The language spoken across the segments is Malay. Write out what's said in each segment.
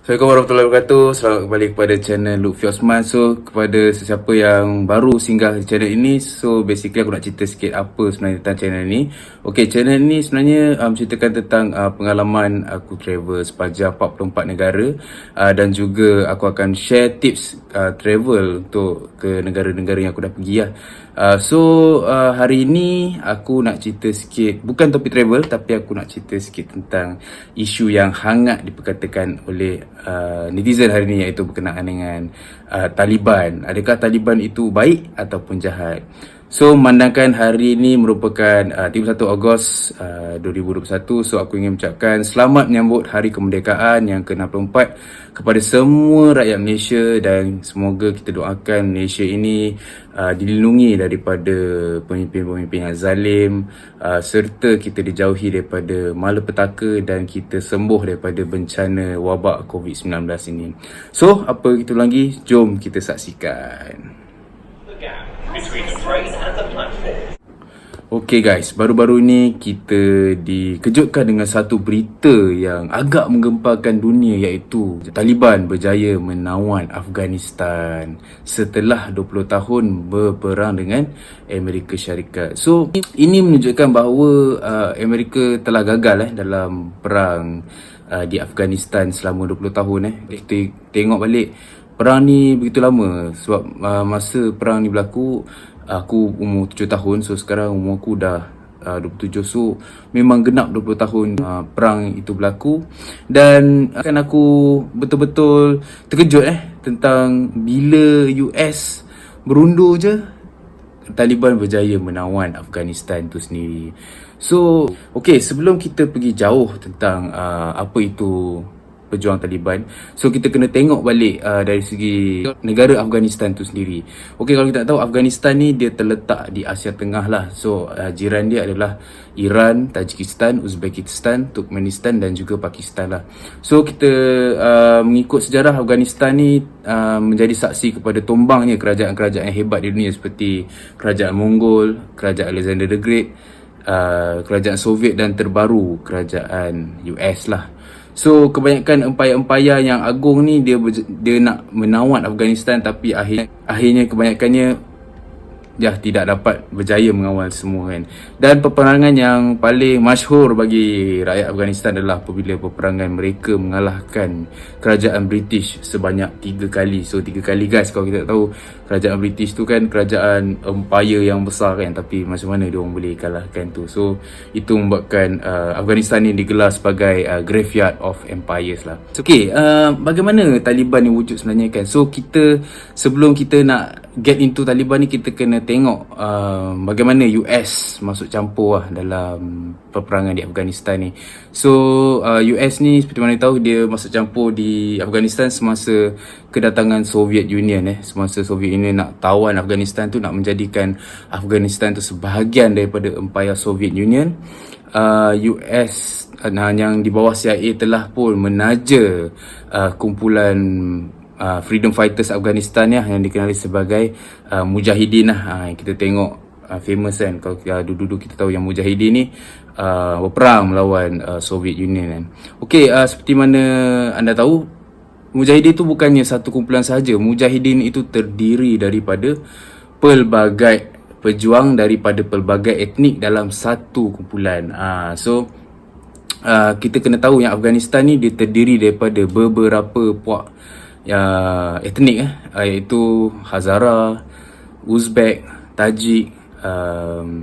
Assalamualaikum warahmatullahi wabarakatuh. Selamat kembali kepada channel Lutfi Osman. So, kepada sesiapa yang baru singgah di channel ini, so basically aku nak cerita sikit apa sebenarnya tentang channel ni. Okay, channel ni sebenarnya menceritakan tentang pengalaman aku travel sepanjang 44 negara, dan juga aku akan share tips travel untuk ke negara-negara yang aku dah pergi lah. Hari ini aku nak cerita sikit, bukan topik travel, tapi aku nak cerita sikit tentang isu yang hangat diperkatakan oleh netizen hari ini, iaitu berkenaan dengan Taliban. Adakah Taliban itu baik ataupun jahat? So, memandangkan hari ini merupakan 31 Ogos 2021, so aku ingin mengucapkan selamat menyambut Hari Kemerdekaan yang ke-64 kepada semua rakyat Malaysia, dan semoga kita doakan Malaysia ini dilindungi daripada pemimpin-pemimpin yang zalim, serta kita dijauhi daripada malapetaka dan kita sembuh daripada bencana wabak COVID-19 ini. So, apa itu lagi? Jom kita saksikan. Okay guys, baru-baru ni kita dikejutkan dengan satu berita yang agak menggemparkan dunia, iaitu Taliban berjaya menawan Afghanistan setelah 20 tahun berperang dengan Amerika Syarikat. So, ini menunjukkan bahawa Amerika telah gagal dalam perang di Afghanistan selama 20 tahun. Kita tengok balik, perang ni begitu lama. Sebab masa perang ni berlaku, aku umur 7 tahun. So sekarang umur aku dah 27. So memang genap 20 tahun perang itu berlaku. Dan akan aku betul-betul terkejut tentang bila US berundur je, Taliban berjaya menawan Afghanistan tu sendiri. So, okay, sebelum kita pergi jauh tentang apa itu pejuang Taliban, so kita kena tengok balik dari segi negara Afghanistan tu sendiri. Okey, kalau kita tahu, Afghanistan ni dia terletak di Asia Tengah lah. So jiran dia adalah Iran, Tajikistan, Uzbekistan, Turkmenistan dan juga Pakistan lah. So kita mengikut sejarah, Afghanistan ni menjadi saksi kepada tumbangnya kerajaan-kerajaan yang hebat di dunia, seperti kerajaan Mongol, kerajaan Alexander the Great, kerajaan Soviet, dan terbaru kerajaan US lah. So kebanyakan empayar-empayar yang agung ni dia nak menawan Afghanistan, tapi akhirnya kebanyakannya tidak dapat berjaya mengawal semua kan. Dan peperangan yang paling masyhur bagi rakyat Afghanistan adalah apabila peperangan mereka mengalahkan kerajaan British sebanyak 3 kali. So 3 kali guys, kalau kita tahu kerajaan British tu kan kerajaan empire yang besar kan, tapi macam mana dia orang boleh kalahkan tu. So itu membuatkan Afghanistan ni digelar sebagai graveyard of empires lah. So, okay, bagaimana Taliban ni wujud sebenarnya kan? So sebelum kita nak get into Taliban ni, kita kena tengok bagaimana US masuk campur dalam peperangan di Afghanistan ni. So US ni seperti mana tahu, dia masuk campur di Afghanistan semasa kedatangan Soviet Union. Semasa Soviet Union nak tawan Afghanistan tu, nak menjadikan Afghanistan tu sebahagian daripada empayar Soviet Union, US yang di bawah CIA telah pun menaja kumpulan freedom fighters Afghanistan yang dikenali sebagai Mujahidin lah. Kita tengok famous kan, kalau dulu-dulu kita tahu yang Mujahidin ni berperang melawan Soviet Union kan. Okay, seperti mana anda tahu, Mujahidin itu bukannya satu kumpulan sahaja. Mujahidin itu terdiri daripada pelbagai pejuang daripada pelbagai etnik dalam satu kumpulan. Kita kena tahu yang Afghanistan ni dia terdiri daripada beberapa puak etnik, iaitu Hazara, Uzbek, Tajik,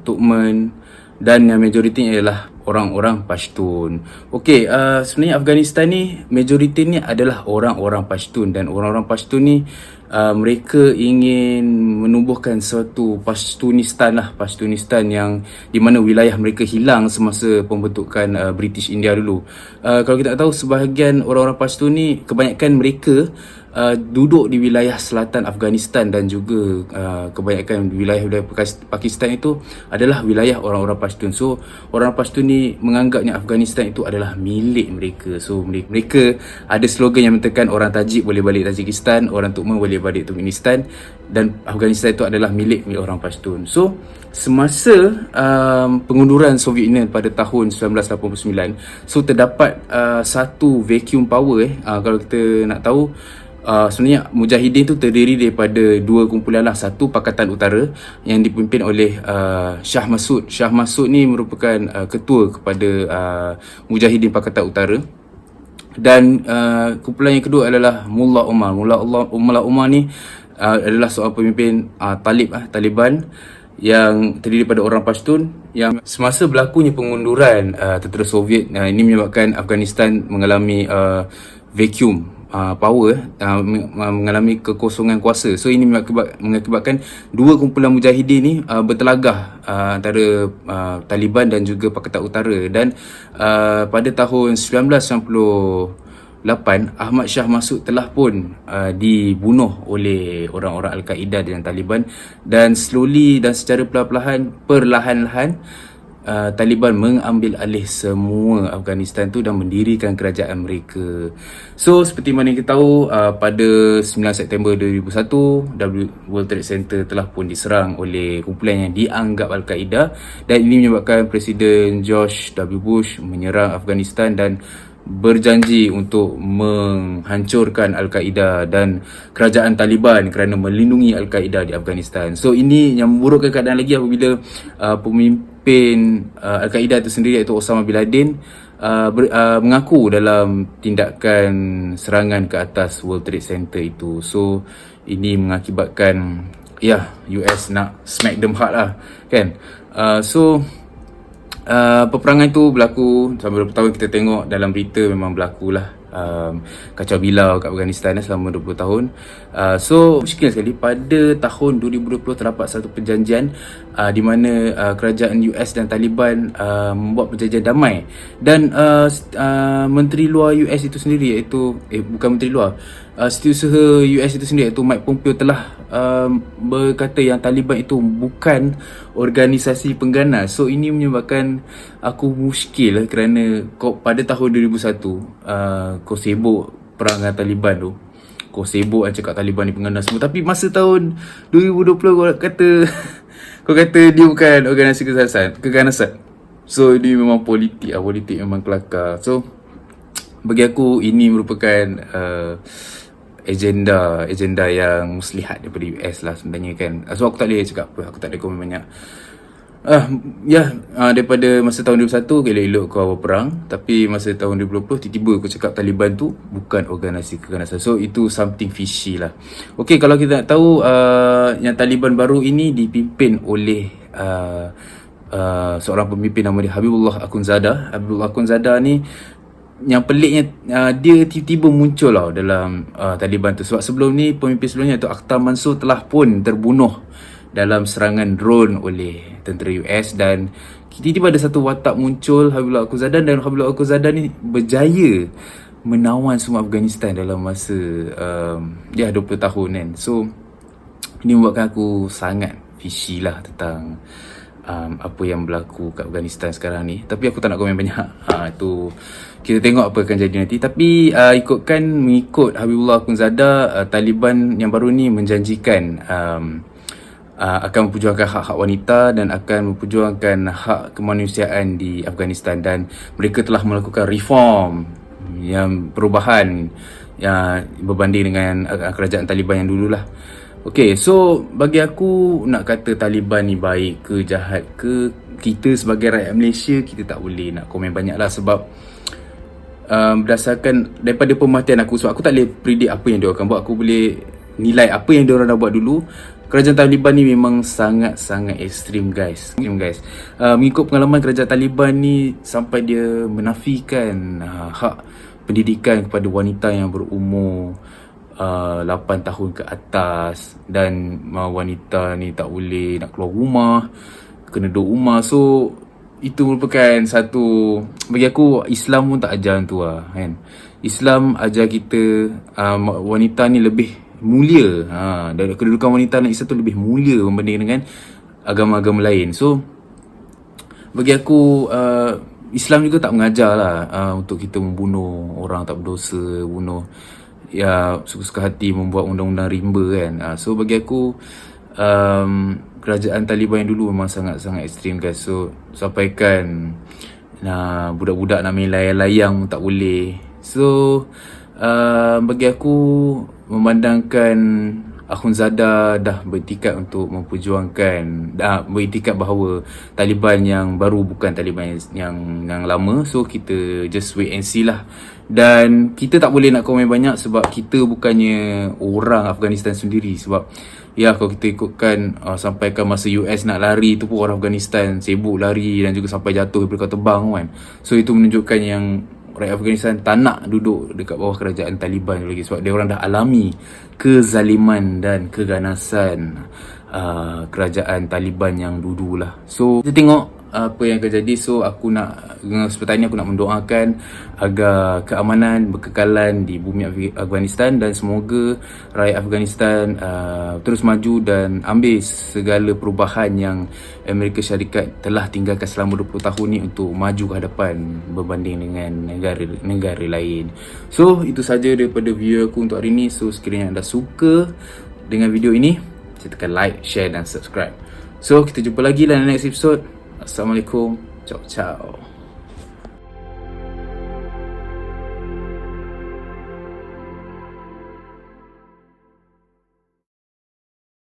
Turkmen, dan yang majoritinya adalah orang-orang Pashtun. Okey, sebenarnya Afghanistan ni majoritinya adalah orang-orang Pashtun, dan orang-orang Pashtun ni mereka ingin menubuhkan suatu Pashtunistan yang di mana wilayah mereka hilang semasa pembentukan British India dulu. Kalau kita tahu, sebahagian orang-orang Pashtun ni kebanyakan mereka duduk di wilayah selatan Afghanistan, dan juga kebanyakan wilayah Pakistan itu adalah wilayah orang-orang Pashtun. So orang Pashtun ni menganggapnya Afghanistan itu adalah milik mereka. So mereka ada slogan yang mengatakan orang Tajik boleh balik Tajikistan, orang Turkmen boleh adik-beradik Turkmenistan, dan Afghanistan itu adalah milik orang Pashtun. So semasa pengunduran Soviet Union pada tahun 1989, so terdapat satu vacuum power. Kalau kita nak tahu, sebenarnya Mujahidin tu terdiri daripada dua kumpulan lah. Satu Pakatan Utara yang dipimpin oleh Shah Massoud. Shah Massoud ni merupakan ketua kepada Mujahidin Pakatan Utara. Dan kumpulan yang kedua adalah Mullah Omar. Mullah Omar ni adalah seorang pemimpin Taliban yang terdiri daripada orang Pashtun. Yang semasa berlakunya pengunduran tentera Soviet, ini menyebabkan Afghanistan mengalami vacuum power, mengalami kekosongan kuasa. So ini mengakibatkan dua kumpulan mujahidin ni bertelagah antara Taliban dan juga Pakatan Utara. Dan pada tahun 1998, Ahmad Shah Massoud telah pun dibunuh oleh orang-orang Al-Qaeda dan Taliban. Dan slowly dan secara perlahan-lahan Taliban mengambil alih semua Afghanistan tu dan mendirikan kerajaan mereka. So seperti mana kita tahu, pada 9 September 2001, World Trade Center telah pun diserang oleh kumpulan yang dianggap Al-Qaeda, dan ini menyebabkan Presiden George W. Bush menyerang Afghanistan dan berjanji untuk menghancurkan Al-Qaeda dan kerajaan Taliban kerana melindungi Al-Qaeda di Afghanistan. So ini yang memburukkan keadaan lagi apabila pemimpin Al-Qaeda itu sendiri, iaitu Osama bin Laden, mengaku dalam tindakan serangan ke atas World Trade Center itu. So ini mengakibatkan US nak smack them hard lah, kan. Peperangan tu berlaku selama 20 tahun. Kita tengok dalam berita memang berlakulah kacau bilau kat Afghanistan selama 20 tahun. So muskil sekali pada tahun 2020 terdapat satu perjanjian di mana kerajaan US dan Taliban membuat perjanjian damai. Dan Menteri Luar US itu sendiri, iaitu bukan Menteri Luar, Setiausaha US itu sendiri, iaitu Mike Pompeo, telah berkata yang Taliban itu bukan organisasi pengganas. So ini menyebabkan aku muskil kerana pada tahun 2001 kau sibuk perang dengan Taliban tu, kau sibuk cakap Taliban ni pengganas semua, tapi masa tahun 2020 kau kata dia bukan organisasi keganasan. So ini memang politik memang kelakar. So bagi aku ini merupakan agenda yang muslihat daripada US lah sebenarnya, kan. So aku tak boleh cakap apa, aku tak ada komen banyak. Daripada masa tahun 2001 elok-elok kau berperang, tapi masa tahun 2020 tiba-tiba aku cakap Taliban tu bukan organisasi keganasan. So itu something fishy lah. Okay, kalau kita nak tahu, yang Taliban baru ini dipimpin oleh seorang pemimpin nama dia Habibullah Akhundzada. Habibullah Akhundzada ni yang peliknya, dia tiba-tiba muncul lah dalam Taliban tu. Sebab sebelum ni, pemimpin sebelumnya iaitu Akhtar Mansur telah pun terbunuh dalam serangan drone oleh tentera US. Dan tiba-tiba ada satu watak muncul, Habibullah Akhundzada, dan Habibullah Akhundzada ni berjaya menawan semua Afghanistan dalam masa 20 tahun, kan. So ini membuatkan aku sangat fishy lah tentang apa yang berlaku kat Afghanistan sekarang ni. Tapi aku tak nak komen banyak. Tu kita tengok apa akan jadi nanti. Tapi mengikut Habibullah Akhundzada, Taliban yang baru ni menjanjikan akan memperjuangkan hak-hak wanita dan akan memperjuangkan hak kemanusiaan di Afghanistan. Dan mereka telah melakukan reform, yang perubahan yang berbanding dengan kerajaan Taliban yang dululah. Okay, so bagi aku nak kata Taliban ni baik ke jahat ke, kita sebagai rakyat Malaysia, kita tak boleh nak komen banyak lah. Sebab berdasarkan daripada pemerhatian aku, sebab aku tak boleh predict apa yang dia akan buat, aku boleh nilai apa yang dia orang dah buat dulu. Kerajaan Taliban ni memang sangat-sangat ekstrim, guys. Mengikut pengalaman kerajaan Taliban ni, sampai dia menafikan hak pendidikan kepada wanita yang berumur 8 tahun ke atas. Dan wanita ni tak boleh nak keluar rumah, kena duduk rumah. So itu merupakan satu, bagi aku Islam pun tak ajar tu lah, kan. Islam ajar kita wanita ni lebih mulia, dan kedudukan wanita dalam Islam tu lebih mulia berbanding dengan agama-agama lain. So bagi aku Islam juga tak mengajar lah untuk kita membunuh orang tak berdosa, bunuh ya suka-suka hati membuat undang-undang rimba kan. So bagi aku kerajaan Taliban yang dulu memang sangat-sangat ekstrim guys. So sampaikan budak-budak nak main layang-layang pun tak boleh. So bagi aku memandangkan Akhundzada dah bertikad untuk memperjuangkan, bertikad bahawa Taliban yang baru bukan Taliban yang lama. So kita just wait and see lah. Dan kita tak boleh nak komen banyak sebab kita bukannya orang Afghanistan sendiri. Sebab ya kalau kita ikutkan sampaikan masa US nak lari tu pun orang Afghanistan sibuk lari dan juga sampai jatuh daripada terbang kan. So itu menunjukkan yang rakyat Afghanistan tak nak duduk dekat bawah kerajaan Taliban lagi sebab dia orang dah alami kezaliman dan keganasan kerajaan Taliban yang dulu lah. So kita tengok apa yang akan jadi. So aku nak, seperti ini aku nak mendoakan agar keamanan berkekalan di bumi Afghanistan dan semoga rakyat Afghanistan terus maju dan ambil segala perubahan yang Amerika Syarikat telah tinggalkan selama 20 tahun ni untuk maju ke hadapan berbanding dengan negara lain. So itu saja daripada video aku untuk hari ni. So sekiranya anda suka dengan video ini, saya tekan like, share dan subscribe. So kita jumpa lagi dalam next episode. Assalamualaikum. Ciao ciao.